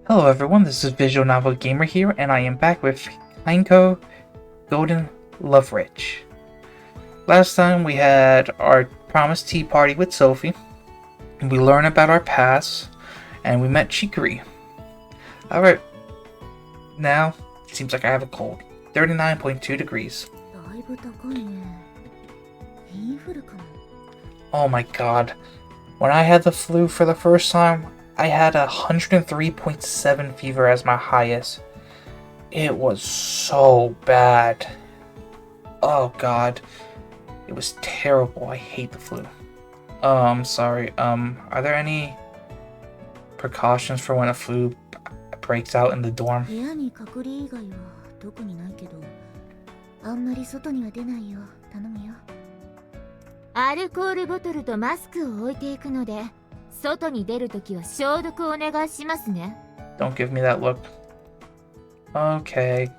Hello everyone, this is Visual Novel Gamer here, and I am back with kinkoi Golden Love Rich. Last time we had our promised tea party with Sophie, and we learned about our past, and we met Chicory. Alright, now it seems like I have a cold. 39.2 degrees. Oh my god, when I had the flu for the first time, I had 103.7 fever as my highest. It was so bad. Oh god. It was terrible. I hate the flu. I'm sorry. Are there any precautions for when a flu breaks out in the dorm? 部屋に隔離以外は特にないけど、あんまり外には出ないよ。頼むよ。アルコールボトルとマスクを置いていくので、外に出るときは消毒をお願いしますね。Don't give me that look. Okay.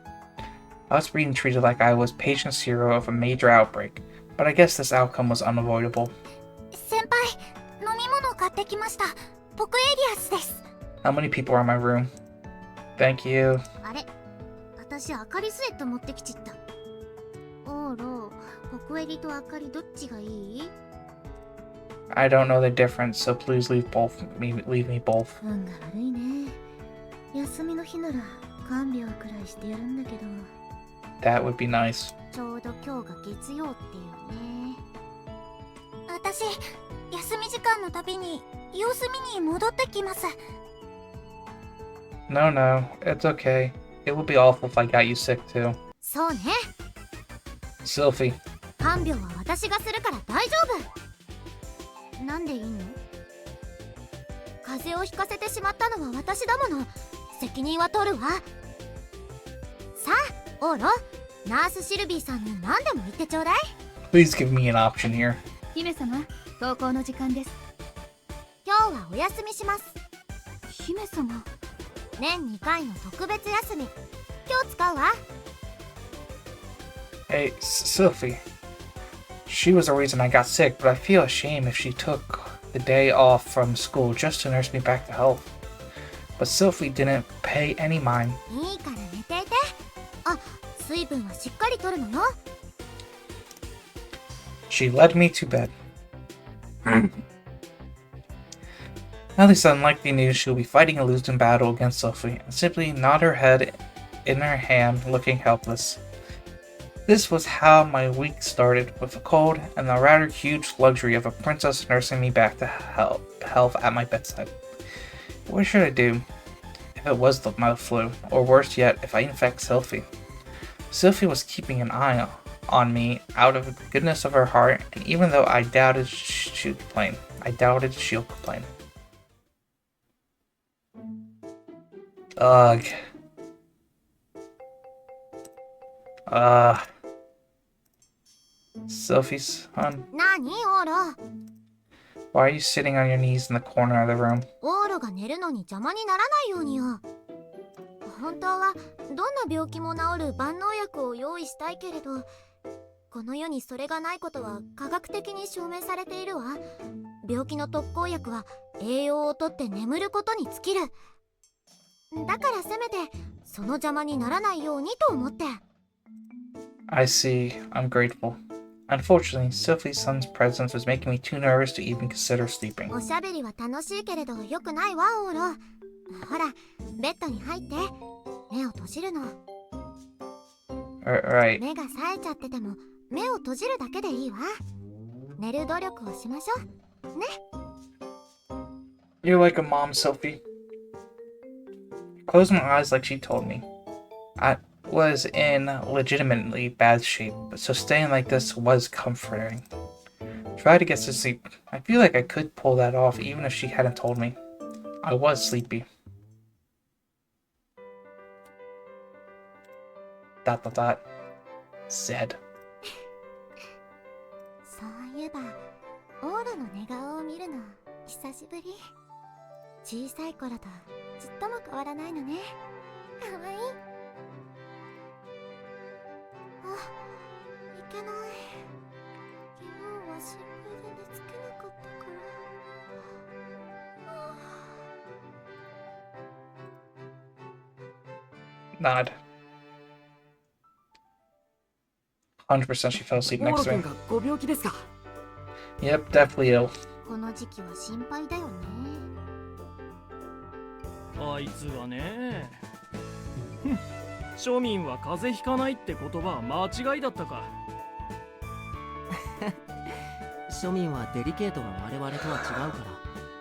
I was being treated like I was patient zero of a major outbreak, but I guess this outcome was unavoidable. 先輩、飲み物買ってきました。ポクエリアスです。How many people are in my room? Thank you. あれ、私アカリスエット持ってきちった。オーロ、ポクエリとアカリどっちがいい？ I don't know the difference, so please leave me both. 運が悪いね。休みの日なら看病くらいしてやるんだけど。That would be nice. ちょうど今日が月曜っていうね。私、休み時間のたびに様子見に戻ってきます。No, it's okay. It would be awful if I got you sick too. そうね。Sylvie. 看病は私がするから大丈夫。なんでいいの？風邪をひかせてしまったのは私だもの。責任は取るわ。さあ、オーロ、ナースシルビーさんに何でも言ってちょうだい。Please give me an option here. 姫様、登校の時間です。今日はお休みします。姫様。年2回の特別休み。今日使うわ。Hey, Sylvie. She was the reason I got sick, but I feel ashamed if she took the day off from school just to nurse me back to health. But Sylvie didn't pay any mind. いいから寝ていて。あ、水分はしっかりとるのよ。She led me to bed. Now this unlikely news she will be fighting a losing battle against Sylvie and simply nod her head in her hand, looking helpless. This was how my week started, with a cold and the rather huge luxury of a princess nursing me back to health at my bedside. What should I do if it was my flu, or worse yet, if I infect Sylvie? Sylvie was keeping an eye on me out of the goodness of her heart, and even though I doubted she'll complain. Ugh. Sylvie's son. 何、オーロ。Why are you sitting on your knees in the corner of the room? オーロが寝るのに邪魔にならないようによ。本当はどんな病気も治る万能薬を用意したいけれど、この世にそれがないことは科学的に証明されているわ。病気の特効薬は栄養をとって眠ることに尽きる。だからせめてその邪魔にならないようにと思って。I see. I'm grateful. Unfortunately, Sylvie's son's presence was making me too nervous to even consider sleeping. おしゃべりは楽しいけれどよくないわ、オーロ。ほら、ベッドに入って。目を閉じるの。Right. 目が冴えちゃってても目を閉じるだけでいいわ。寝る努力をしましょう。ね。You're like a mom, Sylvie. I closed my eyes like she told me. I was in legitimately bad shape, so staying like this was comforting. Try to get to sleep. I feel like I could pull that off even if she hadn't told me. I was sleepy. ... Said. そういえば、オーロの寝顔を見るの久しぶり。小さい頃とちっとも変わらないのね。かわいい。あ、いけない。昨日は心配で寝つけなかったから。Nod. 100% she fell asleep next to me. がご病気ですか？ Yep, definitely ill. この時期は心配だよね。あいつはね。庶民は風邪ひかないって言葉は間違いだったか。庶民はデリケートが我々とは違うから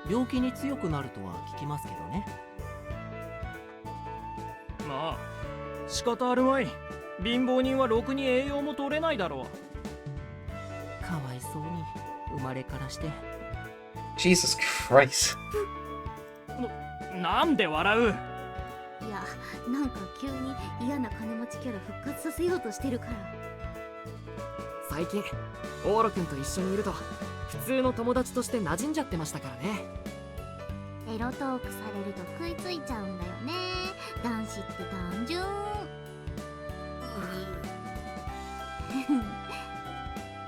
病気に強くなるとは聞きますけどね。まあ仕方あるまい。貧乏人はろくに栄養も取れないだろう。かわいそうに生まれからして。 Jesus Christ. なんで笑う？いや、なんか急に嫌な金持ちキャラ復活させようとしてるから。最近オーロ君と一緒にいると普通の友達として馴染んじゃってましたからね。エロトークされると食いついちゃうんだよね。男子って単純。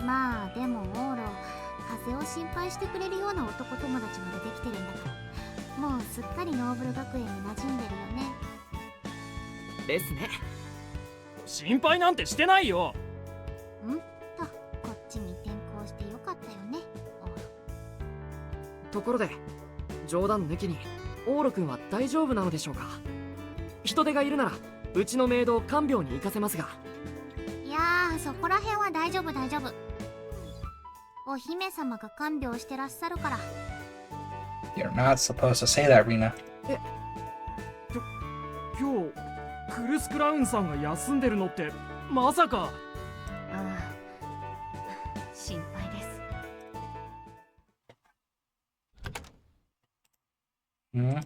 まあでもオーロ、風邪を心配してくれるような男友達までできてるんだから、もうすっかりノーブル学園に馴染んでるよね。ですね。心配なんてしてないよ。んと、こっちに転校してよかったよね、オーロ。ところで冗談抜きにオーロ君は大丈夫なのでしょうか？人手がいるならうちのメイドを看病に行かせますが。いやー、そこら辺は大丈夫大丈夫。お姫様が看病してらっしゃるから。 You're not supposed to say that, Rena. 今日クルス・クラウンさんが休んでるのってまさか。心配です。Hmm?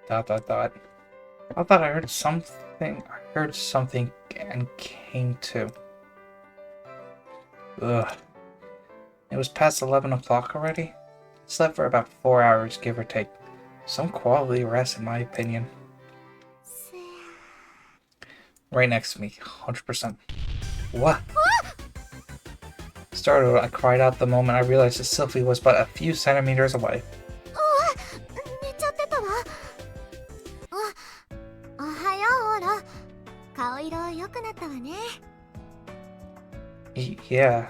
Dot dot dot. I thought I heard something. I heard something and came to. Ugh. It was past 11 o'clock already. Slept for about 4 hours, give or take. Some quality rest, in my opinion. Right next to me, 100%. What? Startled, I cried out the moment I realized that Sylvie was but a few centimeters away. 寝ちゃってたわ。おはよう、オーロ。顔色良くなったわね。Yeah.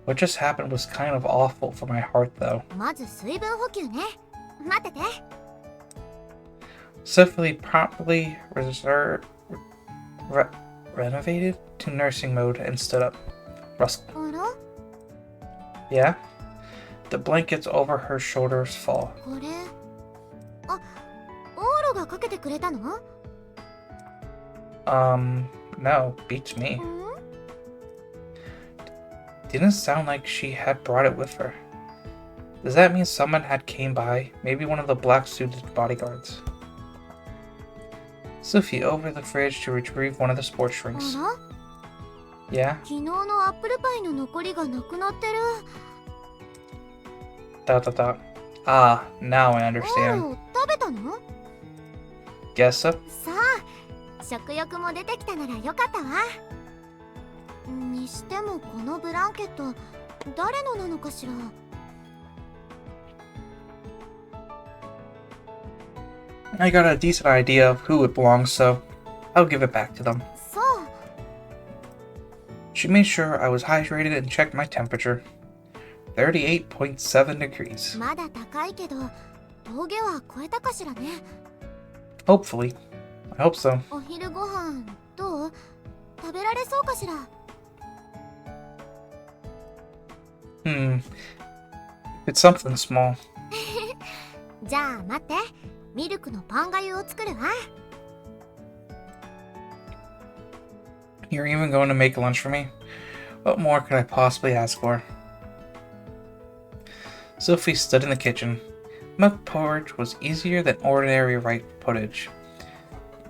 What just happened was kind of awful for my heart, though. まず水分補給ね。待ってて。Sylvie promptly renovated to nursing mode and stood up. Russell. あら？ Yeah? The blankets over her shoulders fall. これ。あ、オーロがかけてくれたの？ No, beats me. ん？ Didn't sound like she had brought it with her. Does that mean someone had came by? Maybe one of the black-suited bodyguards. Sylvie opened the fridge to retrieve one of the sports あ drinks. ら？ Yeah? 昨日のアップルパイの残りがなくなってる。Dot dot dot. Ah, now I オー understand. ロ、食べたの？ Guess so? さあ、食欲も出てきたならよかったわ。にしてもこのブランケット、誰のなのかしら。I got a decent idea of who it belongs, so I'll give it back to them. そう。 She made sure I was hydrated and checked my temperature. 38.7 degrees. まだ高いけど、峠は越えたかしらね。 Hopefully. I hope so. お昼ご飯どう？食べられそうかしら。It's something small. じゃあ待って、ミルクのパンがゆを作るわ。 You're even going to make lunch for me? What more could I possibly ask for? Sylvie stood in the kitchen. Milk porridge was easier than ordinary ripe pottage.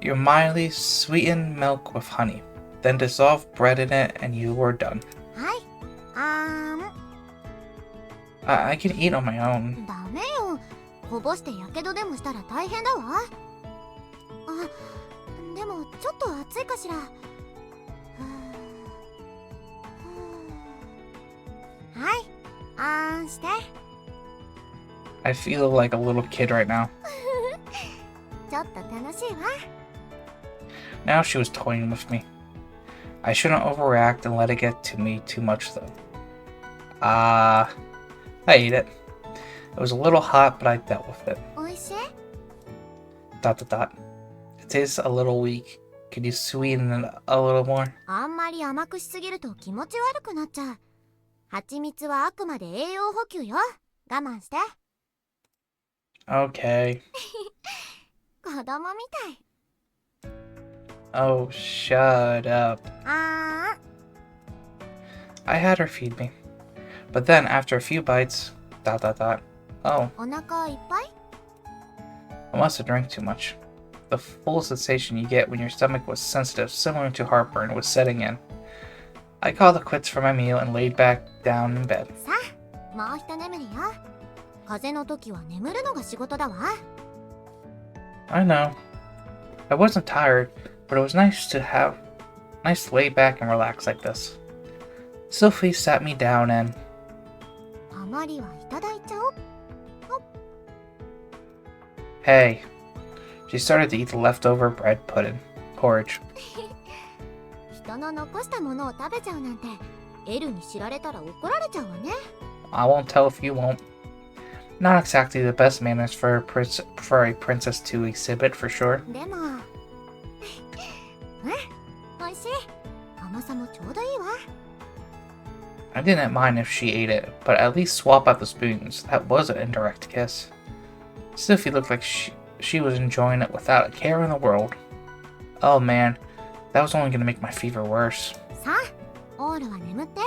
You mildly sweeten milk with honey, then dissolve bread in it and you were done. はい。I can eat on my own. ダメよ。こぼしてやけどでもしたら大変だわ。あ、でもちょっと暑いかしら。はい、あんして。I feel like a little kid right now. ちょっと楽楽しいわ。 Now she was toying with me. I shouldn't overreact and let it get to me too much, though. I ate it. It was a little hot, but I dealt with it. おいしい？ It tastes a little weak. Could you sweeten it a little more? あんまり甘くしすぎると気持ち悪くなっちゃう。蜂蜜はあくまで栄養補給よ。我慢して。 Okay. 子供みたい。 Oh, shut up. あ I had her feed me. But then, after a few bites, Oh, ー、お腹いっぱい？ I must have drank too much. The full sensation you get when your stomach was sensitive, similar to heartburn, was setting in. I called it quits for my meal and laid back down in bed. さあ、もう一眠りよ。風邪の時は眠るのが仕事だわ。 I know. I wasn't tired, but it was nice to lay back and relax like this. Sylvie sat me down and あまりはいただいちゃおう。 hey, she started to eat the leftover porridge. 人の残したものを食べちゃうなんて、エルに知られたら怒られちゃうわね。 I won't tell if you won't. Not exactly the best manners for a princess to exhibit, for sure. でも、おいしい。甘さもちょうどいいわ。 I didn't mind if she ate it, but at least swap out the spoons. That was an indirect kiss. Sylvie looked like she was enjoying it without a care in the world. Oh man, that was only going to make my fever worse. さあ、オールは眠って。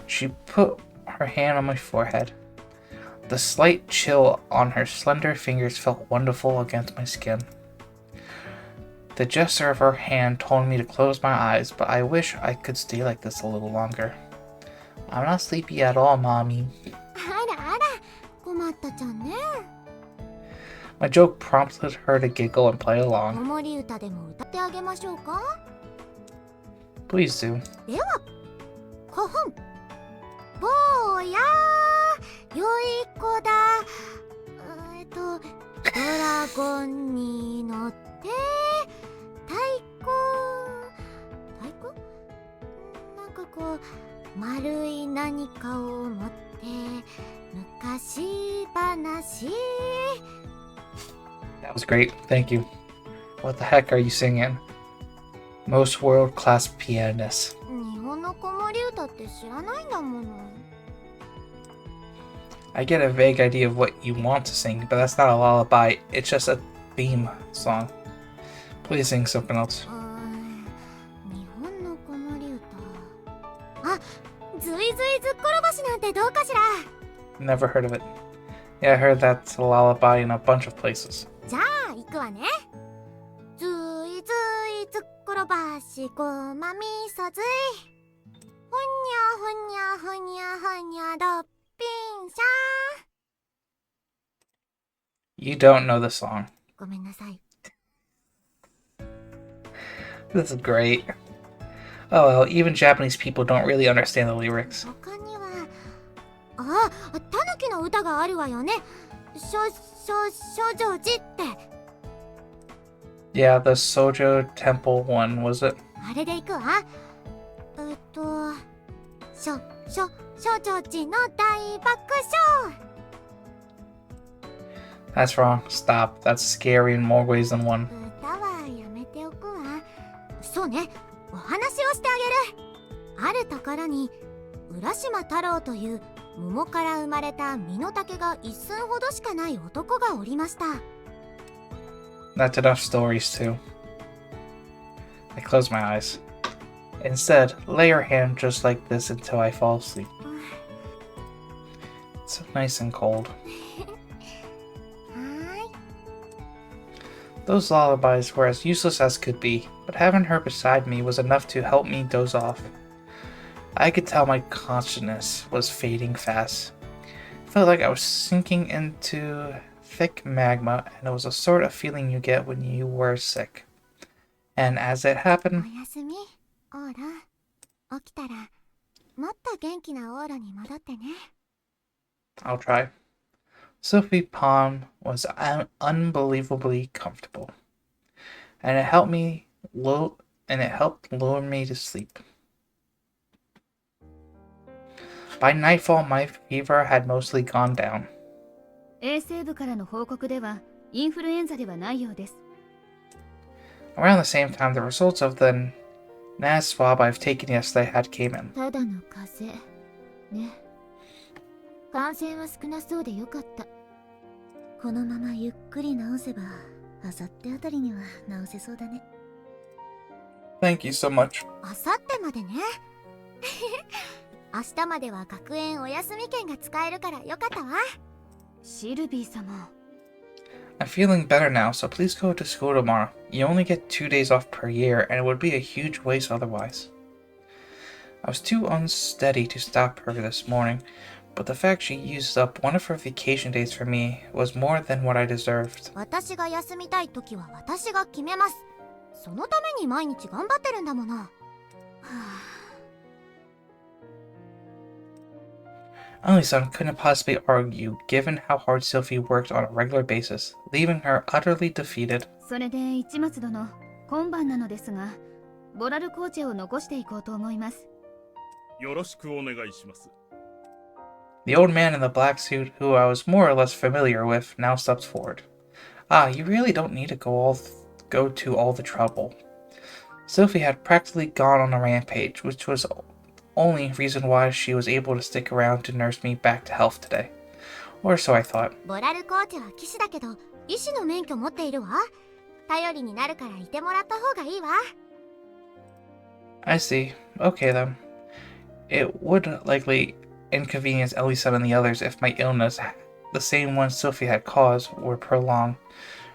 She put her hand on my forehead. The slight chill on her slender fingers felt wonderful against my skin. The gesture of her hand told me to close my eyes, but I wish I could stay like this a little longer. I'm not sleepy at all, Mommy. あらあら、困ったちゃんね。 My joke prompted her to giggle and play 子 along. 守歌でも歌ってあげましょうか。 Please do. では、古本。坊やー、良い子だ。ドラゴンに乗って、太鼓なんかこう、丸い何かを持って、昔話。 That was great. Thank you. What the heck are you singing? Most world-class pianist. 日本の子守歌って知らないんだもの。 I get a vague idea of what you want to sing, but that's not a lullaby. It's just a theme song. Please sing something else. 日本の子守歌。あ、ずいずいずっころばしなんてどうかしら。 Never heard of it. Yeah, I heard that's a lullaby in a bunch of places. じゃあ行くわね。ずいずいずっころばしごまみそずい。ほにゃほにゃほにゃほにゃどっぴんしゃ。 You don't know the song. ごめんなさい。 This is great. Oh well, even Japanese people don't really understand the lyrics. 他には、あ、タヌキの歌があるわよね。少女寺って。 Yeah, the Sojo Temple one, was it? あれで行くわ。少女寺の大爆笑。 That's wrong. Stop. That's scary in more ways than one. 歌はやめておくわ。そうね、お話をしてあげる。あるところに浦島太郎という桃から生まれた身の丈が一寸ほどしかない男がおりました。 That's enough stories, too. I close my eyes. Instead, lay your hand just like this until I fall asleep. It's so nice and cold. はーい。 Those lullabies were as useless as could be, but having her beside me was enough to help me doze off. I could tell my consciousness was fading fast. It felt like I was sinking into thick magma, and it was a sort of feeling you get when you were sick. And as it お happened, やすみ、オーラ。起きたらもっと元気なオーラに戻ってね。 I'll try. Sophie's palm was unbelievably comfortable, and it helped lure me to sleep. By nightfall, my fever had mostly gone down. 衛生部からの報告ではインフルエンザではないようです。 Around the same time, the results of the NAS swab I've taken yesterday had came in. ただの風邪ね。感染は少なそうでよかった。このままゆっくり治せば、あさってあたりには治せそうだね。Thank you so much. あさってまでね。明日までは学園お休み券が使えるからよかったわ。シルビー様。 I'm feeling better now, so please go to school tomorrow. You only get 2 days off per year, and it would be a huge waste otherwise. I was too unsteady to stop her this morning, but the fact she used up one of her vacation days for me was more than what I deserved. 私が休みたい時は私が決めます。そのために毎日頑張ってるんだもの。はあ Emily's-san couldn't possibly argue, given how hard Sylvie worked on a regular basis, leaving her utterly defeated. それで市松殿、今晩なのですが、ボラル紅茶を残していこうと思います。よろしくお願いします。 The old man in the black suit, who I was more or less familiar with, now steps forward. Ah, you really don't need to go to all the trouble. Sylvie had practically gone on a rampage, which was only reason why she was able to stick around to nurse me back to health today. Or so I thought. ボラルコーチは騎士だけど、医師の免許持っているわ。頼りになるからいてもらった方がいいわ。I see. Okay then. It would likely inconvenience Elisa and the others if my illness, the same one Sylvie had caused, were prolonged.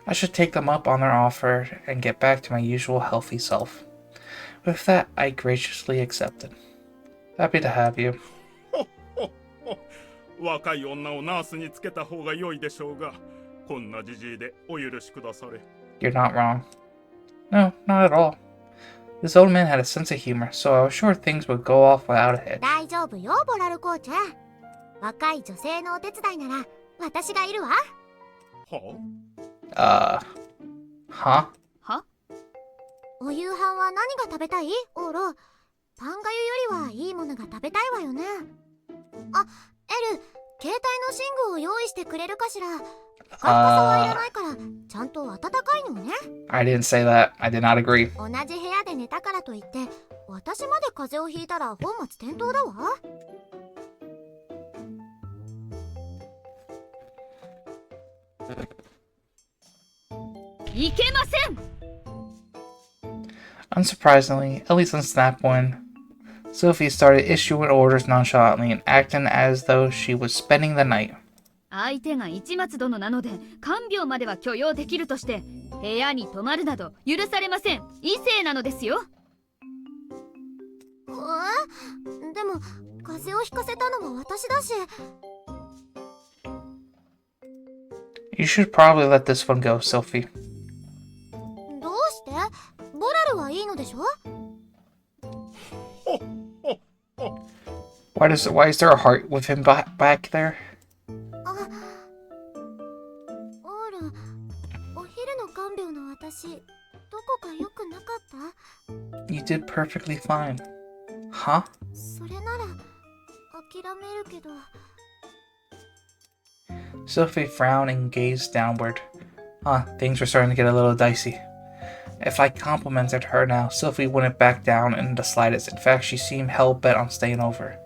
I should take them up on their offer and get back to my usual healthy self. With that, I graciously accepted. Happy to have you. 若い女をナースにつけた方が良いでしょうが、こんなじじいでお許しくだされ。 You're not wrong. No, not at all. This old man had a sense of humor, so I was sure things would go off without a hitch. 大丈夫よ、ボラルコーチ。若い女性のお手伝いなら私がいるわ。は Huh? は？お夕飯は何が食べたい？オーロ。パンがゆよりはいいものが食べたいわよね。あ、エル、携帯の寝具を用意してくれるかしら。カッパさはいらないから、ちゃんと暖かいのね。I didn't say that. I did not agree. 同じ部屋で寝たからといって、私まで風邪をひいたら本末転倒だわ。いけません。 Unsurprisingly, Elisa snapped when Sylvie started issuing orders nonchalantly and acting as though she was spending the night. 相手が市松殿なので看病までは許容できるとして部屋に泊まるなど許されません。異性なのですよ。でも風邪をひかせたのは私だし。You should probably let this one go, Sylvie. どうして？ボラルはいいのでしょ？ Why is there a heart with him back there? あ、オール、お昼の看病の私、どこか良くなかった？ You did perfectly fine. Huh? それなら諦めるけど。 Sylvie frowned and gazed downward. Things were starting to get a little dicey. If I complimented her now, Sylvie wouldn't back down in the slightest. In fact, she seemed hell-bent on staying over.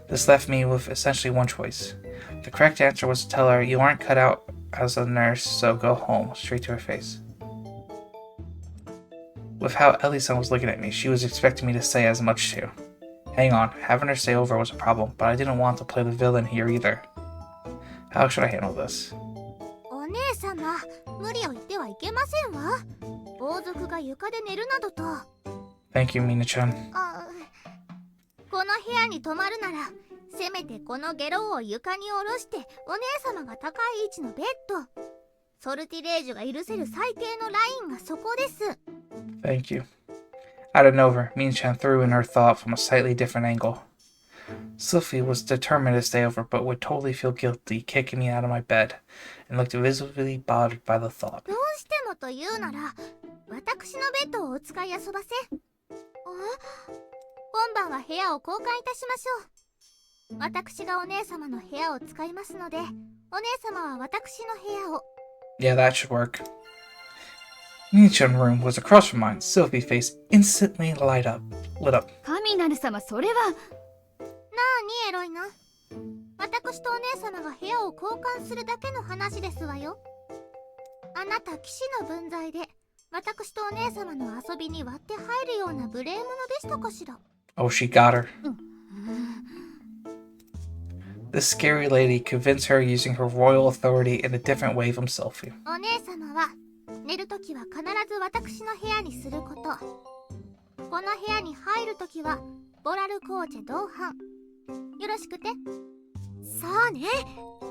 This left me with essentially one choice. The correct answer was to tell her, "You aren't cut out as a nurse, so go home," straight to her face. With how Ellie-san was looking at me, she was expecting me to say as much too. Hang on, having her stay over was a problem, but I didn't want to play the villain here either. How should I handle this? お姉様、無理を言ってはいけませんわ。王族が床で寝るなどと。 Thank you, Mina-chan. この部屋に泊まるなら、せめてこのゲロを床に下ろして、お姉様が高い位置のベッド。ソルティレージュが許せる最低のラインがそこです。 Thank you. Out of nowhere, Mina-chan threw in her thought from a slightly different angle. Sylvie was determined to stay over, but would totally feel guilty kicking me out of my bed, and looked visibly bothered by the thought. どうしてもというなら私のベッドをお使い遊ばせ。今晩は部屋を交換いたしましょう。私がお姉様の部屋を使いますので、お姉様は私の部屋を。 Yeah, that should work. Minichun room was across from mine. Sylvie's face instantly lit up. 神なる様、それは。なあにエロいな。私とお姉様が部屋を交換するだけの話ですわよ。あなた騎士の分際で私とお姉様の遊びに割って入るような無礼者でしたかしら。 Oh, she got her. This scary lady convinced her using her royal authority in a different way from Sylvie. お姉様は寝るときは必ず私の部屋にすること。この部屋に入るときはボラルコーチェ同伴。よろしくて。そうね。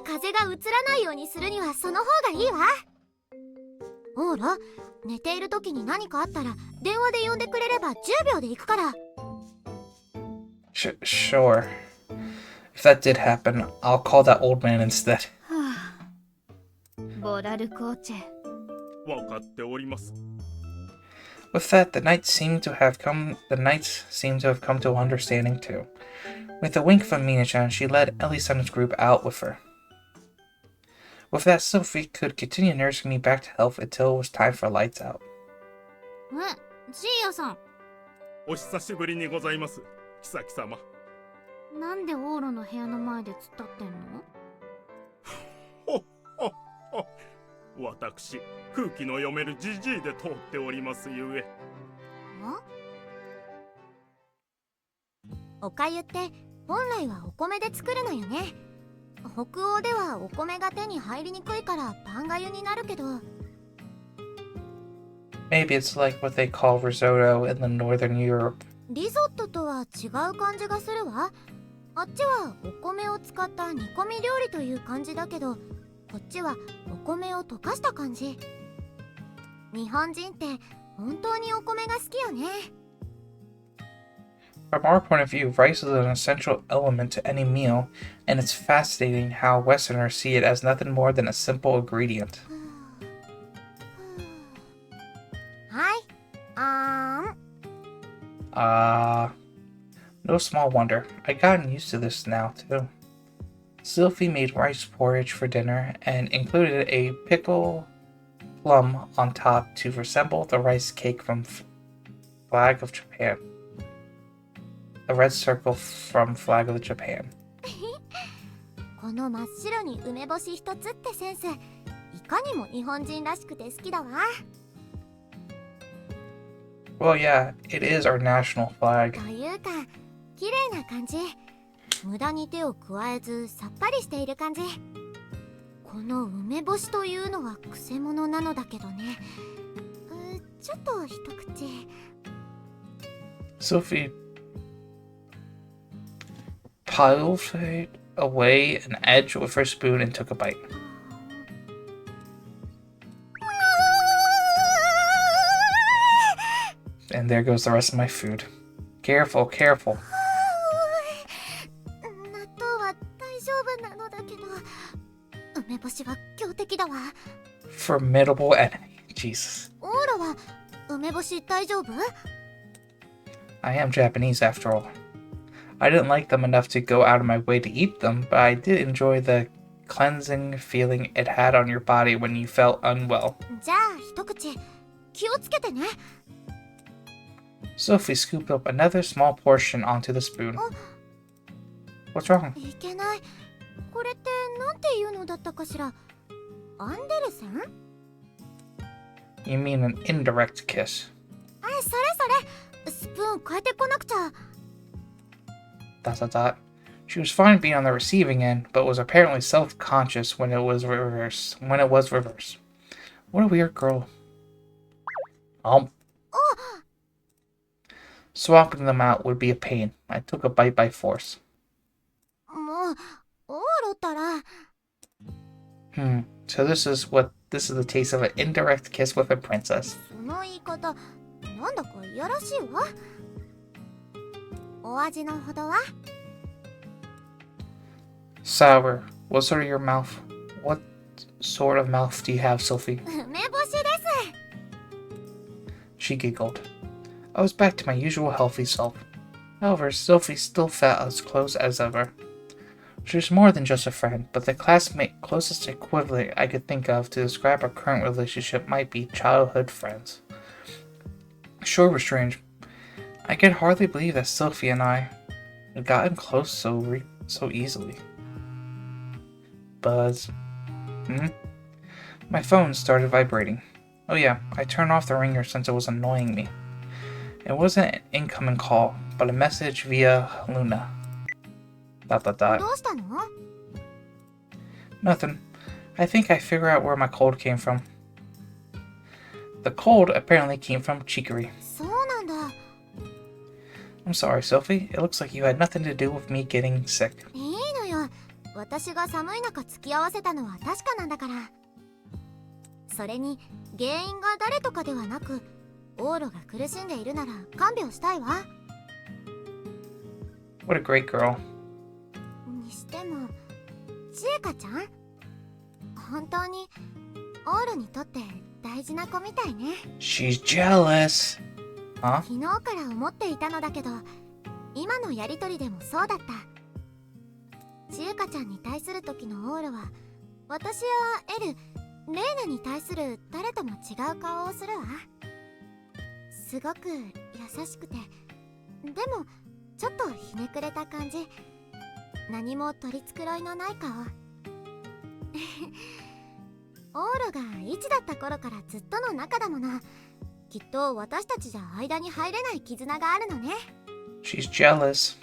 風が移らないようにするにはその方がいいわ。ほら、寝ているときに何かあったら電話で呼んでくれれば10秒で行くから。Sure. If that did happen, I'll call that old man instead. ボラルコーチェ。分かっております。 With that, the knights seemed to have come to an understanding too. With a wink from Mina-chan, she led Ellie-san's group out with her. With that, Sylvie could continue nursing me back to health until it was time for lights out. ジーヤさん。お久しぶりにございます、妃様。なんでオーロの部屋の前で突っ立ってんの？ほっほっほ。私、空気の読めるジジイで通っておりますゆえ。おかゆって本来はお米で作るのよね。北欧ではお米が手に入りにくいからパンがゆになるけど。Maybe it's like what they call risotto in the Northern Europe. リゾットとは違う感じがするわ。あっちはお米を使った煮込み料理という感じだけど、こっちはお米を溶かした感じ。日本人って本当にお米が好きよね。From our point of view, rice is an essential element to any meal, and it's fascinating how Westerners see it as nothing more than a simple ingredient. はい、No small wonder. I'd gotten used to this now, too. Sylvie made rice porridge for dinner and included a pickle plum on top to resemble the rice cake from Flag of Japan. The red circle from Flag of Japan. この真っ白に梅干し一つってセンス、いかにも日本人らしくて好きだわ。Well, yeah, it is our national flag. というか、綺麗な感じ。無駄に手を加えずさっぱりしている感じ。この梅干しというのはくせ者なのだけどね。ちょっと一口。Sylvie piled away an edge with her spoon and took a bite. And there goes the rest of my food. Careful, careful. 納豆は大丈夫なのだけど、梅干しは強敵だわ。Formidable enemy. Jesus. オーラは梅干し大丈夫？ I am Japanese after all. I didn't like them enough to go out of my way to eat them, but I did enjoy the cleansing feeling it had on your body when you felt unwell. じゃあ一口気をつけてね。Sylvie scooped up another small portion onto the spoon. What's wrong? いけない。これってなんていうのだったかしら。アンデルセン？ You mean an indirect kiss. それそれ。スプーン変えてこなくちゃ。She was fine being on the receiving end, but was apparently self-conscious when it was reversed. What a weird girl. Swapping them out would be a pain. I took a bite by force. もう、オーロったら。So this is the taste of an indirect kiss with a princess. その言い方、なんだかいやらしいわ。お味のほどは？ Sour. What sort of your mouth? What sort of mouth do you have, Sylvie? 梅干しです。 She giggled. I was back to my usual healthy self. However, Sylvie still felt as close as ever. She was more than just a friend, but the classmate closest equivalent I could think of to describe our current relationship might be childhood friends. Sure was strange. I could hardly believe that Sylvie and I had gotten close so easily. Buzz. My phone started vibrating. Oh yeah, I turned off the ringer since it was annoying me. It wasn't an incoming call, but a message via Luna. ... どうしたの？ Nothing. I think I figured out where my cold came from. The cold apparently came from chicory. そうなんだ。 I'm sorry, Sylvie. It looks like you had nothing to do with me getting sick. いいのよ。私が寒い中付き合わせたのは確かなんだから。それに原因が誰とかではなく、オーロが苦しんでいるなら看病したいわ。 What a great girl. にしても、ちえかちゃん？本当にオーロにとって大事な子みたいね。 She's jealous. Huh? 昨日から思っていたのだけど、今のやりとりでもそうだった。ちえかちゃんに対する時のオーロは、私やエル、レイナに対する誰とも違う顔をするわ。すごく優しくて、でもちょっとひねくれた感じ。何も取り繕いのない顔。オーロが1だった頃からずっとの仲だもの。きっと私たちじゃ間に入れない絆があるのね。 She's jealous.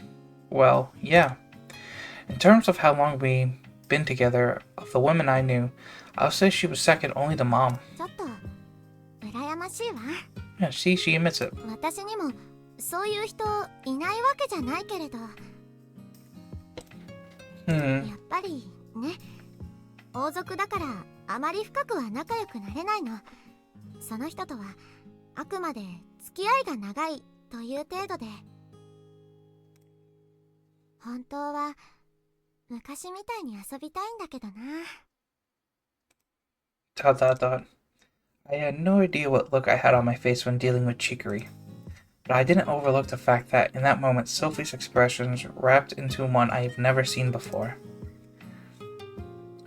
Well, yeah. In terms of how long we've been together, of the women I knew, I'll say she was second only to Mom. ちょっと羨ましいわ。 Yeah, see, she admits it. 私にもそういう人いないわけじゃないけれど、 やっぱりね、王族だからあまり深くは仲良くなれないの。その人とはあくまで付き合いが長いという程度で。本当は昔みたいに遊びたいんだけどな。 Dot dot dot. I had no idea what look I had on my face when dealing with chicory. But I didn't overlook the fact that in that moment Sophie's expressions wrapped into one I have never seen before.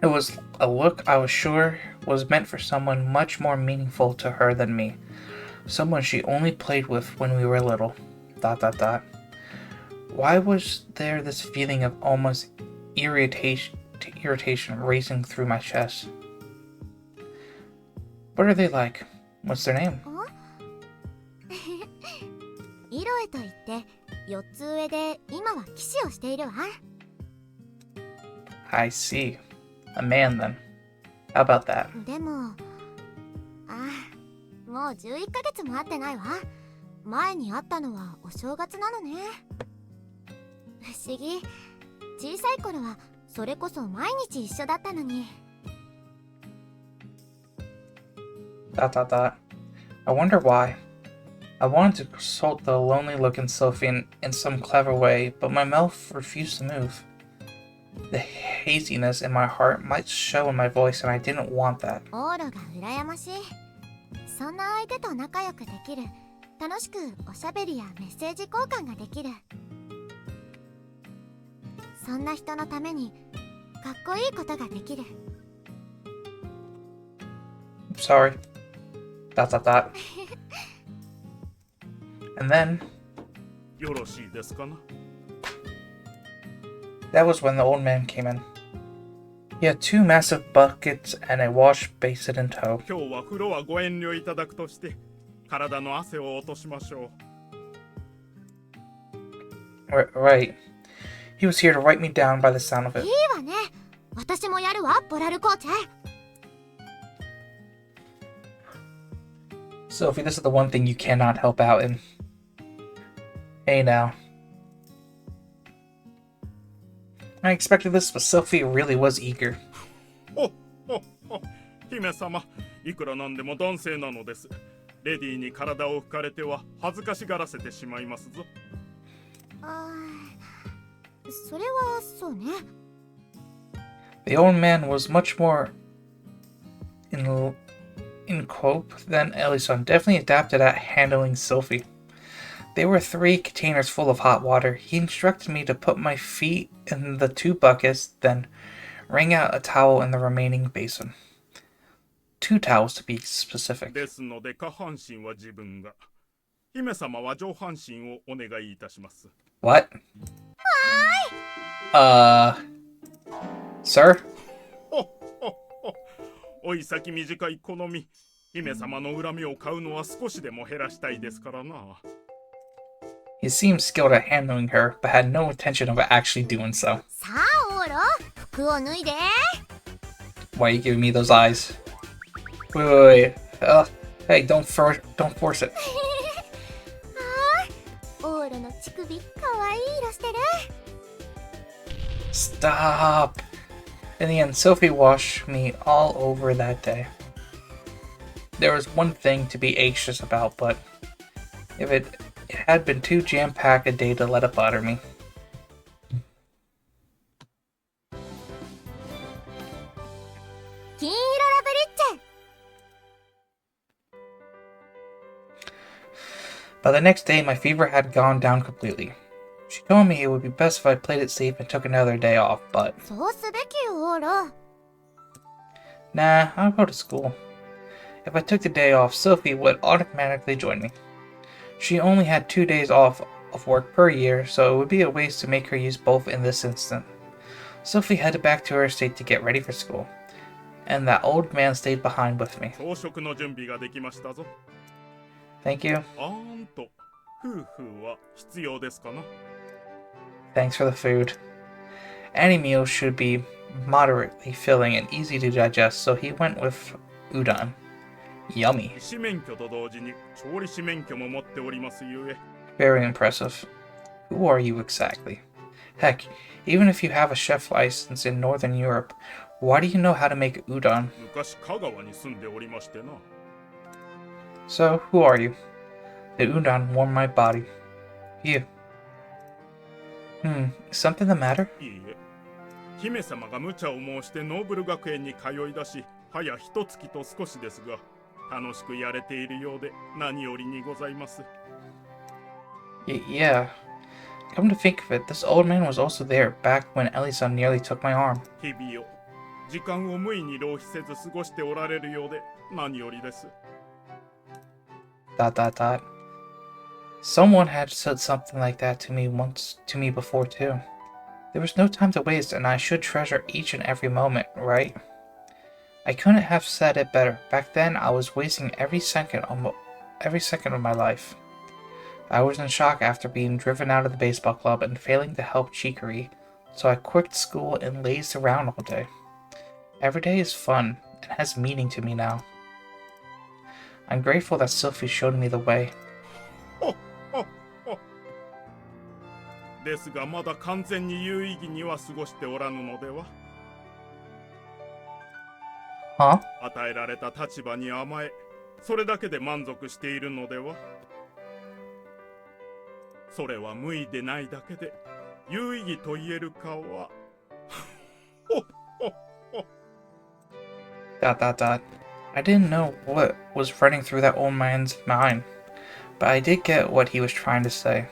It was a look I was sure was meant for someone much more meaningful to her than me. Someone she only played with when we were little. ... Dot dot dot. Why was there this feeling of almost irritation racing through my chest? What are they like? What's their name? イロエといって4つ上で今は騎士をしているわ。 I see. A man then. How about that? でも、もう11ヶ月も会ってないわ。前に会ったのはお正月なのね。不思議。小さい頃はそれこそ毎日一緒だったのに。 Dot dot dot. I wonder why. I wanted to consult the lonely look in Sylvie in some clever way, but my mouth refused to move. The haziness in my heart might show in my voice, and I didn't want that. オーロが羨ましい。そんな相手と仲良くできる。楽しくおしゃべりやメッセージ交換ができる。そんな人のためにかっこいいことができる。 Sorry. ... Dot dot dot. And then, よろしいですかな？ that was when the old man came in. He had 2 massive buckets and a wash basin in tow. 今日は風呂はご遠慮いただくとして、体の汗を落としましょう。 Right. He was here to write me down by the sound of い it. いわね。私もやるわ、ボラルコーチェ。 Sophie, this is the one thing you cannot help out in. Hey now. I expected this, but Sophie really was eager. ほっほっほ、姫様、いくらなんでも男性なのです。レディーに体を拭かれては恥ずかしがらせてしまいますぞ。それはそうね。The old man was much more in cope than Ellison, definitely adapted at handling Sylvie. There were 3 containers full of hot water. He instructed me to put my feet in the 2 buckets, then wring out a towel in the remaining basin. 2 towels to be specific. ですので下半身は自分が、姫様は上半身をお願いいたします。 What? Sir? おい先短い好み、姫様の恨みを買うのは少しでも減らしたいですからな。 He seemed skilled at handling her, but had no intention of actually doing so. さあオーロ、服を脱いで。 Why are you giving me those eyes? Wait. Hey, don't force it. オーロの乳首、かわいい色してる。 Stop. In the end, Sophie washed me all over that day. There was one thing to be anxious about, but if it had been too jam-packed a day to let it bother me. By the next day, my fever had gone down completely. She told me it would be best if I played it safe and took another day off, but そうすべきよ、オーロ。 nah, I'll go to school. If I took the day off, Sophie would automatically join me. She only had 2 days off of work per year, so it would be a waste to make her use both in this instant. Sophie headed back to her estate to get ready for school, and that old man stayed behind with me. 朝食の準備ができましたぞ。 Thank you. 夫婦は必要ですかな。 Thanks for the food. Any meal should be moderately filling and easy to digest, so he went with udon. Yummy. 医師免許と同時に調理師免許も持っておりますゆえ。 Very impressive. Who are you exactly? Heck, even if you have a chef license in Northern Europe, why do you know how to make udon? 昔香川に住んでおりましてな。 So, who are you? The udon warmed my body. You. Is something the matter? いいえ。姫様が無茶を申してノーブル学園に通い出し、早一月と少しですが、楽しくやれているようで何よりにございます。Yeah. Come to think of it, this old man was also there back when Ellison nearly took my arm. 日々を、時間を無意に浪費せず過ごしておられるようで何よりです。 Someone had said something like that to me before too. There was no time to waste, and I should treasure each and every moment, right? I couldn't have said it better. Back then, I was wasting every second of my life. I was in shock after being driven out of the baseball club and failing to help Chicory, so I quit school and lazed around all day. Every day is fun and has meaning to me now. I'm grateful that Sylvie showed me the way. ですがまだ完全に有意義には過ごしておらぬのでは。 Huh? 与えられた立場に甘え、それだけで満足しているのでは。それは無意でないだけで有意義と言えるかは。I didn't know what was running through that old man's mind, but I did get what he was trying to say,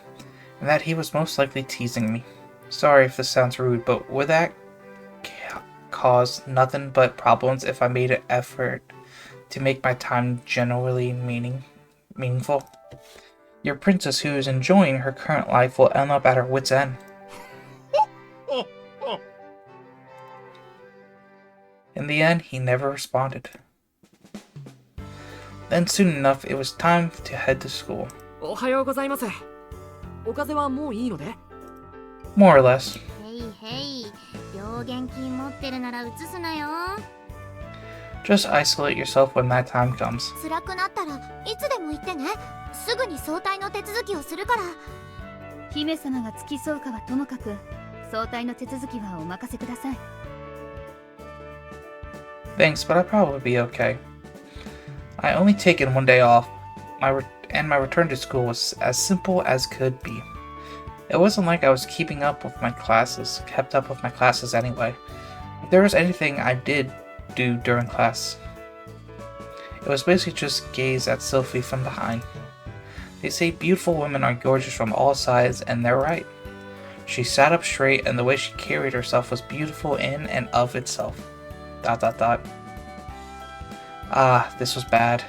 and that he was most likely teasing me. Sorry if this sounds rude, but would that cause nothing but problems if I made an effort to make my time generally meaningful? Your princess who is enjoying her current life will end up at her wit's end. In the end, he never responded. Then soon enough, it was time to head to school. おはようございます。お風邪はもういいので？ More or less. へいへい、病原菌持ってるなら移すなよ。 Just isolate yourself when that time comes. 辛くなったらいつでも言ってね。すぐに早退の手続きをするから。姫様が付き添うかはともかく、早退の手続きはお任せください。 Thanks, but I'll probably be okay. I only taken 1 day off, and my return to school was as simple as could be. It wasn't like I was kept up with my classes anyway. there was anything I did do during class, it was basically just gaze at Sylvie from behind. They say beautiful women are gorgeous from all sides, and they're right. She sat up straight, and the way she carried herself was beautiful in and of itself. ... Ah, this was bad.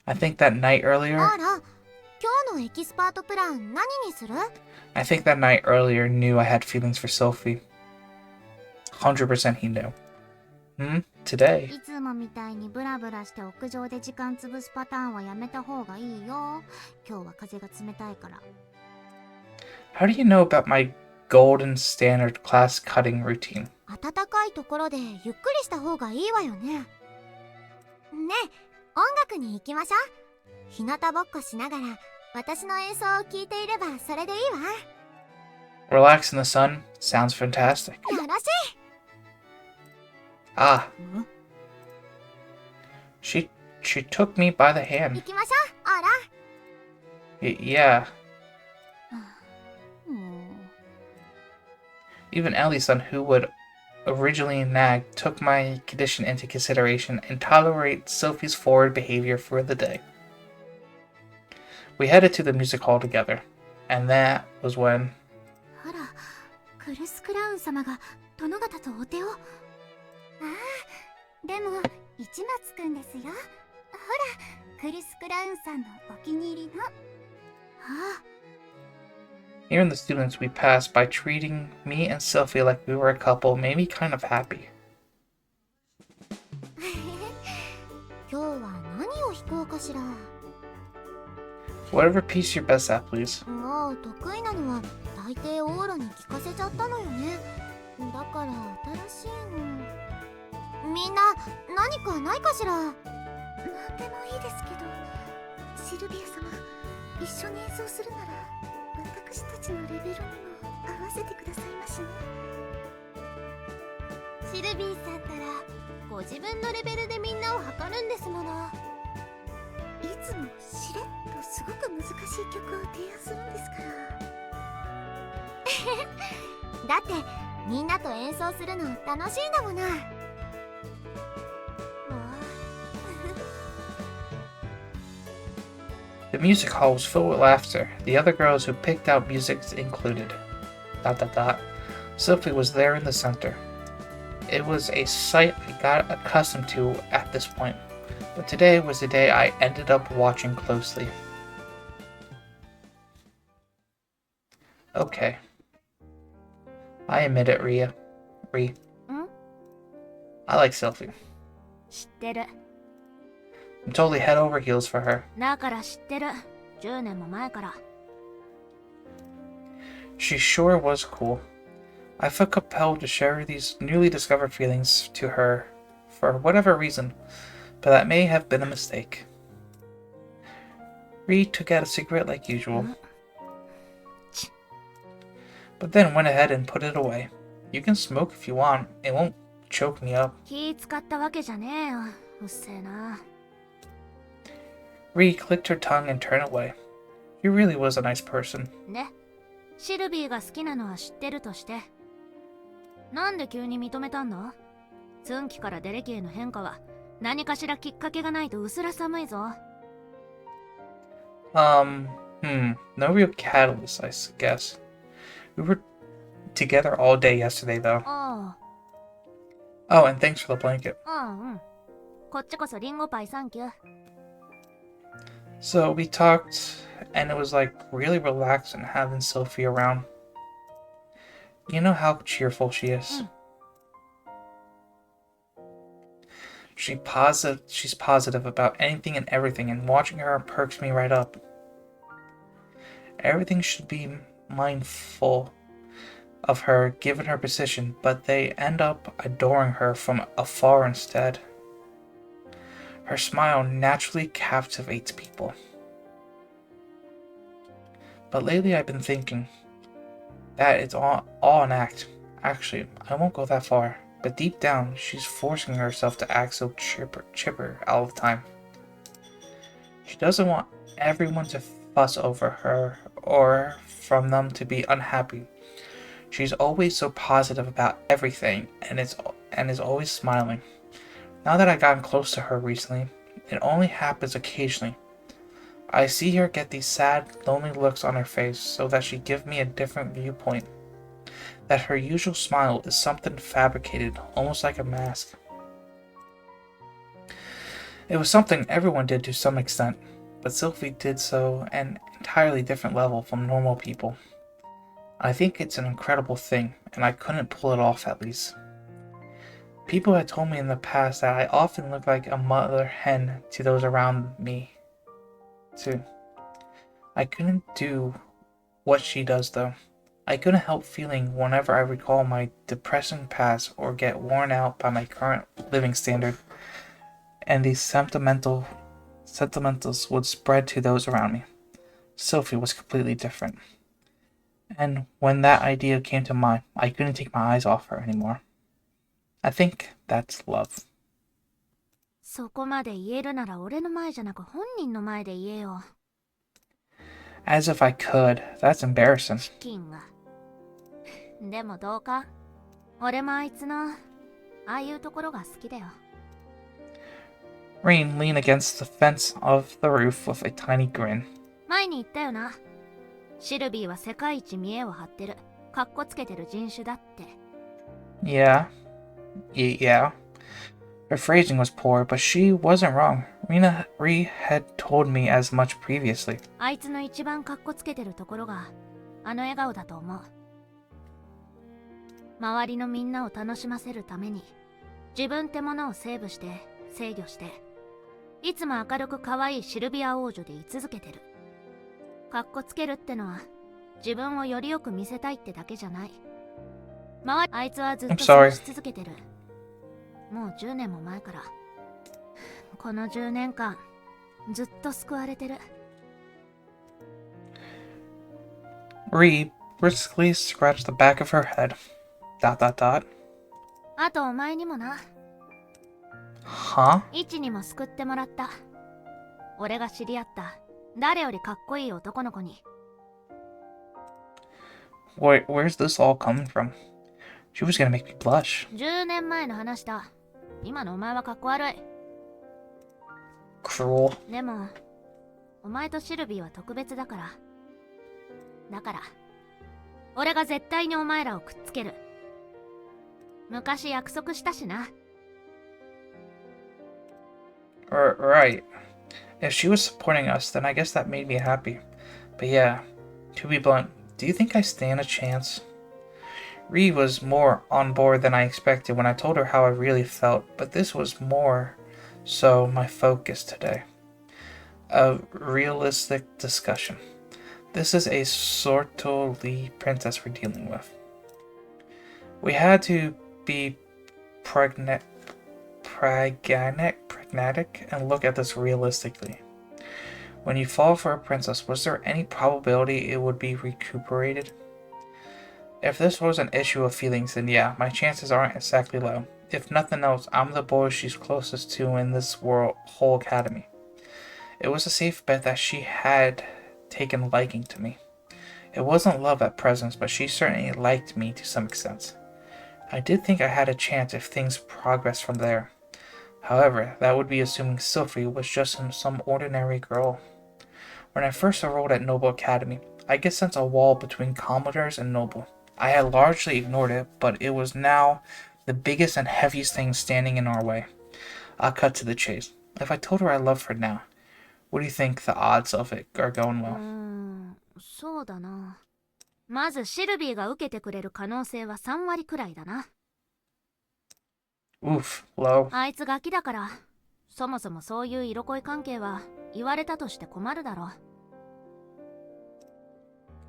I think that night earlier... あら、今日のエキスパートプラン何にする？ I think that night earlier knew I had feelings for Sylvie. 100% he knew. Today. いつもみたいにブラブラして屋上で時間潰すパターンはやめた方がいいよ。今日は風が冷たいから。 How do you know about my golden standard class cutting routine? 暖かいところでゆっくりした方がいいわよね。ねえ、音楽に行きましょう。日向ぼっこしながら私の演奏を聴いていればそれでいいわ。 Relax in the sun sounds fantastic. よろしい。 Ah. She took me by the 行 hand. きましょう。あら。 Yeah. Even Ellie's-san, who would originally nag, took my condition into consideration and tolerate Sophie's forward behavior for the day. We headed to the music hall together, and that was when... あら、クルスクラウン様が殿方とお手を。ああ、でも市松くんですよ。ほら、クルスクラウンさんのお気に入りの。ああ。 Here in the students we passed by treating me and Sylvie like we were a couple made me kind of happy. 今日は何を弾こうかしら。 Whatever piece you're best at, please. もう得意なのは大抵オーラに聞かせちゃったのよね。だから新しいの。みんな何かないかしら。なんでもいいですけど、シルビア様、一緒に演奏するなら私たちのレベルにも合わせてくださいましね。シルビーさんったらご自分のレベルでみんなを測るんですもの。いつもしれっとすごく難しい曲を提案するんですから。だってみんなと演奏するの楽しいんだもの。The music hall was filled with laughter, the other girls who picked out music included. ... Sylvie was there in the center. It was a sight I got accustomed to at this point, but today was the day I ended up watching closely. Okay. I admit it, Ree. I like Sylvie. 知ってる。 I'm totally head over heels for her. だから知ってる。10年も前から。 She sure was cool. I felt compelled to share these newly discovered feelings to her for whatever reason, but that may have been a mistake. Ree took out a cigarette like usual, but then went ahead and put it away. You can smoke if you want. It won't choke me up. 気使ったわけじゃねえよ。うっせえな。 Ree clicked her tongue and turned away. She really was a nice person. で、シルビーが好きなのは知ってるとして。なんで急に認めたんだ？ツンキからデレキへの変化は何かしらきっかけがないと薄ら寒いぞ。No real catalyst, I guess. We were together all day yesterday, though. あ Oh, and thanks for the blanket. あ、うん。こっちこそリンゴパイサンキュー。 So we talked, and it was like really relaxing having Sylvie around. You know how cheerful she is. She's positive about anything and everything, and watching her perks me right up. Everything should be mindful of her given her position, but they end up adoring her from afar instead. Her smile naturally captivates people. But lately I've been thinking that it's all an act. Actually, I won't go that far, but deep down, she's forcing herself to act so chipper all the time. She doesn't want everyone to fuss over her or from them to be unhappy. She's always so positive about everything and is always smiling. Now that I've gotten close to her recently, it only happens occasionally. I see her get these sad, lonely looks on her face so that she gives me a different viewpoint. That her usual smile is something fabricated, almost like a mask. It was something everyone did to some extent, but Sylvie did so at an entirely different level from normal people. I think it's an incredible thing, and I couldn't pull it off at least. People had told me in the past that I often look like a mother hen to those around me, too. I couldn't do what she does, though. I couldn't help feeling whenever I recall my depressing past or get worn out by my current living standard, and these sentimentals would spread to those around me. Sylvie was completely different. And when that idea came to mind, I couldn't take my eyes off her anymore. I think that's love. そこまで言えるなら俺の前じゃなく本人の前で言えよ。As if I could. That's embarrassing. チキンが。でもどうか俺もあいつのああいうところが好きだよ。Rain leaned against the fence of the roof with a tiny grin. 前に言ったよな。シルビーは世界一見栄を張ってる。かっこつけてる人種だって。Yeah. Yeah. Her phrasing was poor, but she wasn't wrong. Ree had told me as much previously. あいつの一番かっこつけてるところがあの笑顔だと思う。周りのみんなを楽しませるために自分ってものをセーブして制御していつも明るく可愛いシルビア王女で居続けてる。かっこつけるってのは自分をよりよく見せたいってだけじゃない。あいつはずっとそうし続けてる。もう10年も前から。この10年間ずっと救われてる。Ree briskly scratched the back of her head. ... あとお前にもな。Huh? イチにも救ってもらった。俺が知り合った誰よりかっこいい男の子に。Where's this all coming from? She was gonna make me blush. 10年前の話だ。今のお前はかっこ悪い。Cruel. でもお前とシルビーは特別だから。だから俺が絶対にお前らをくっつける。昔約束したしな。Right. If she was supporting us, then I guess that made me happy. But yeah, to be blunt, do you think I stand a chance? Ree was more on board than I expected when I told her how I really felt, but this was more so my focus today. A realistic discussion. This is a sortly princess we're dealing with. We had to be pragmatic and look at this realistically. When you fall for a princess, was there any probability it would be recuperated? If this was an issue of feelings, then yeah, my chances aren't exactly low. If nothing else, I'm the boy she's closest to in this whole academy. It was a safe bet that she had taken liking to me. It wasn't love at present, but she certainly liked me to some extent. I did think I had a chance if things progressed from there. However, that would be assuming Sylvie was just some ordinary girl. When I first enrolled at Noble Academy, I could sense a wall between commoners and Noble. I had largely ignored it, but it was now the biggest and heaviest thing standing in our way. I'll cut to the chase. If I told her I love her now, what do you think the odds of it are going well? そうだな。まずシルビーが受けてくれる可能性は3割くらいだな。Oof, low. あいつガキだから、そもそもそういう色恋関係は言われたとして困るだろ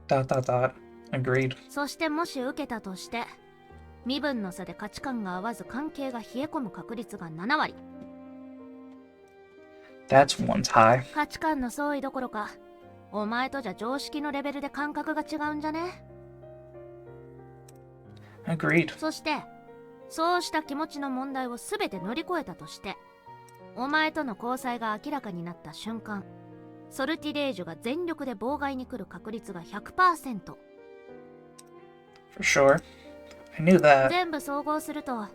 う。Agreed. そしてもし受けたとして、身分の差で価値観が合わず関係が冷え込む確率が7割。That's one's high. 価値観の相違どころか、お前とじゃ常識のレベルで感覚が違うんじゃね？ Agreed. そして、そうした気持ちの問題を全て乗り越えたとして、お前との交際が明らかになった瞬間、ソルティレージュが全力で妨害に来る確率が 100%。For sure. I knew that. 全部総合すると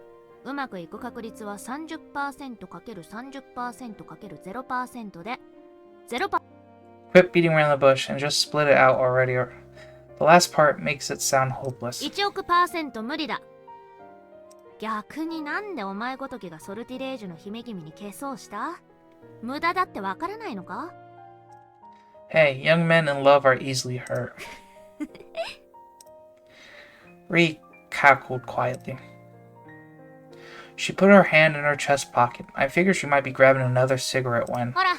うまくいく確率は 30%×30%×0% で 0%。 Quit beating around the bush and just split it out already. The last part makes it sound hopeless. 1億%無理だ。逆になんでお前ごときがソルティレージュの姫君に消そうした？無駄だってわからないのか？ Hey, young men in love are easily hurt. Ri cackled quietly. She put her hand in her chest pocket. I figured she might be grabbing another cigarette when... ほら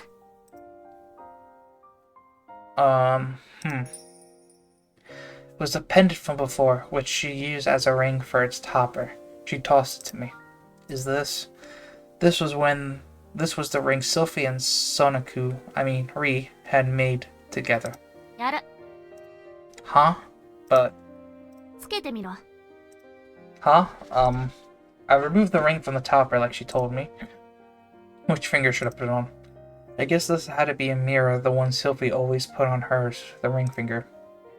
It was a pendant from before, which she used as a ring for its topper. She tossed it to me. Is this? This was the ring Sylvie and Ri, had made together. やる。 Huh? But... つけてみろ。 Huh? I removed the ring from the topper like she told me. Which finger should I put it on? I guess this had to be a mirror, the one Sylvie always put on hers, the ring finger.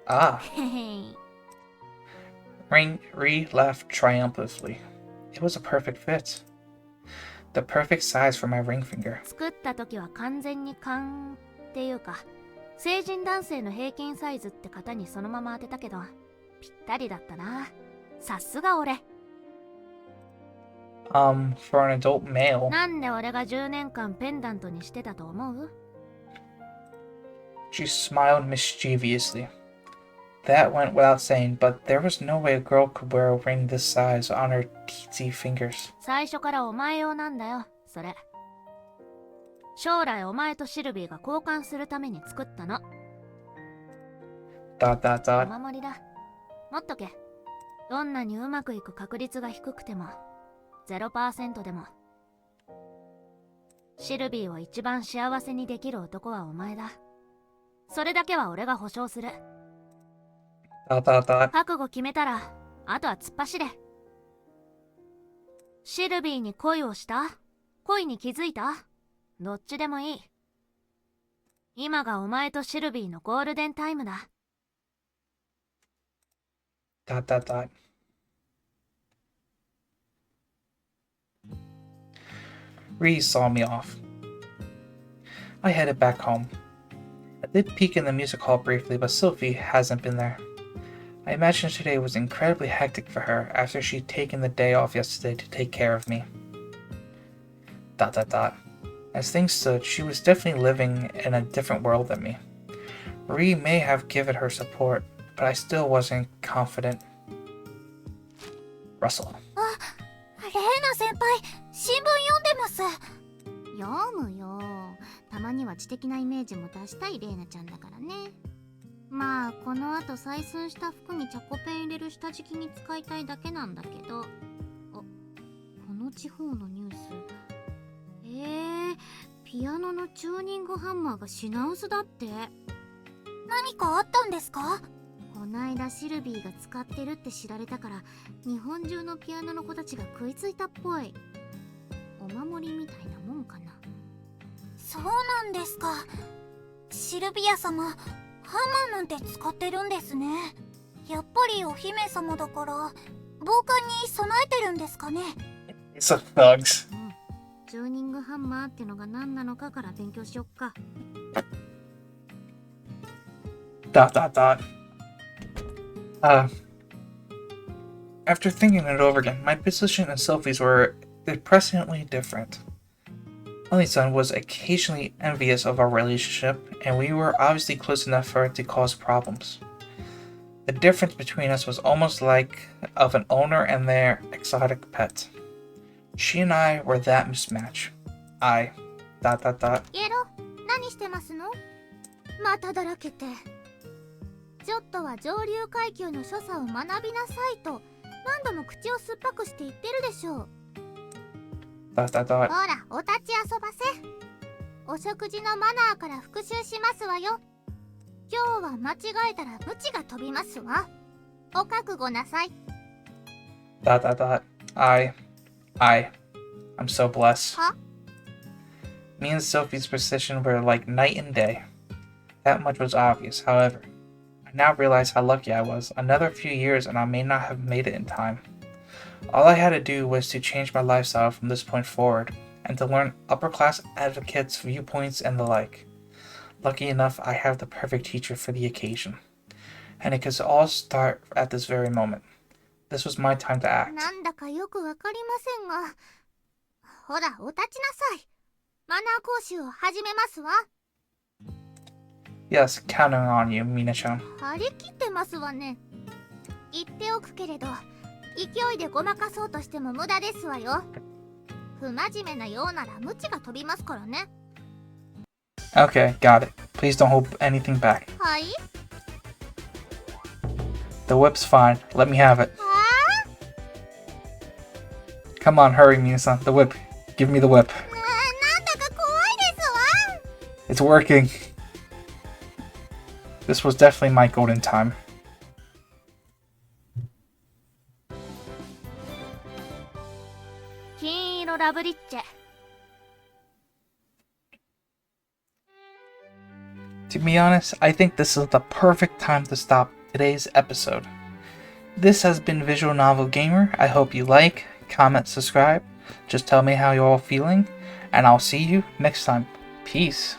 Ah. へへい。 Ri laughed triumphantly. It was a perfect fit. The perfect size for my ring finger. 作った時は完全にっていうか成人男性の平均サイズって型にそのまま当てたけどぴったりだったな。さすが俺。 For an adult male. なんで俺が10年間ペンダントにしてたと思う？ She smiled mischievously. That went without saying, but there was no way a girl could wear a ring this size on her teensy fingers. 最初からお前用なんだよ、それ。将来お前とシルビーが交換するために作ったの。お守りだ。持っとけ。どんなにうまくいく確率が低くても 0% でもシルビーを一番幸せにできる男はお前だ。それだけは俺が保証する。覚悟決めたらあとは突っ走れ。シルビーに恋をした？恋に気づいた？どっちでもいい。今がお前とシルビーのゴールデンタイムだ。Ri saw me off. I headed back home. I did peek in the music hall briefly, but Sylvie hasn't been there. I imagine today was incredibly hectic for her after she'd taken the day off yesterday to take care of me. As things stood, she was definitely living in a different world than me. Ri may have given her support, but I still wasn't confident. Russell. レイナ先輩、新聞読んでます。読むよ。たまには知的なイメージも出したいレイナちゃんだからね。まあこの後採寸した服にチャコペン入れる下敷きに使いたいだけなんだけど。あ、この地方のニュース。ピアノのチューニングハンマーが品薄だって。何かあったんですか？こないだシルビーが使ってるって知られたから日本中のピアノの子たちが食いついたっぽい。お守りみたいなもんかな。そうなんですか。シルビア様、ハンマーなんて使ってるんですね。やっぱりお姫様だから防寒に備えてるんですかね。 It's a thugs. チューニングハンマーってのが何なのかから勉強しよっか。After thinking it over again, my position and Sylvie's were depressingly different. Only-san was occasionally envious of our relationship, and we were obviously close enough for it to cause problems. The difference between us was almost like of an owner and their exotic pet. She and I were that mismatch. I... ゲロ、何してますの？まただらけて。ちょっとは上流階級の所作を学びなさいと何度も口を酸っぱくして言ってるでしょう。ほら、お立ち遊ばせ。お食事のマナーから復習しますわよ。今日は間違えたら鞭が飛びますわ。お覚悟なさい。I'm so blessed. Huh? Me and Sophie's position were like night and day. That much was obvious, however. I now realize how lucky I was. Another few years and I may not have made it in time. All I had to do was to change my lifestyle from this point forward, and to learn upper-class etiquette's viewpoints and the like. Lucky enough, I have the perfect teacher for the occasion. And it could all start at this very moment. This was my time to act. なんだかよくわかりませんが、ほら、お立ちなさい。マナー講習を始めますわ。Yes, counting on you, Mina-chan. 張り切ってますわね。言っておくけれど、勢いでごまかそうとしても無駄ですわよ。不真面目なようなら無知が飛びますからね。Okay, got it. Please don't hold anything back. はい。 The whip's fine. Let me have it. あ Come on, hurry, Mina-san. The whip. Give me the whip. なんだか怖いですわ。 It's working. This was definitely my golden time. 金色ラブリッチェ。 To be honest, I think this is the perfect time to stop today's episode. This has been Visual Novel Gamer. I hope you like, comment, subscribe. Just tell me how you're all feeling, and I'll see you next time. Peace.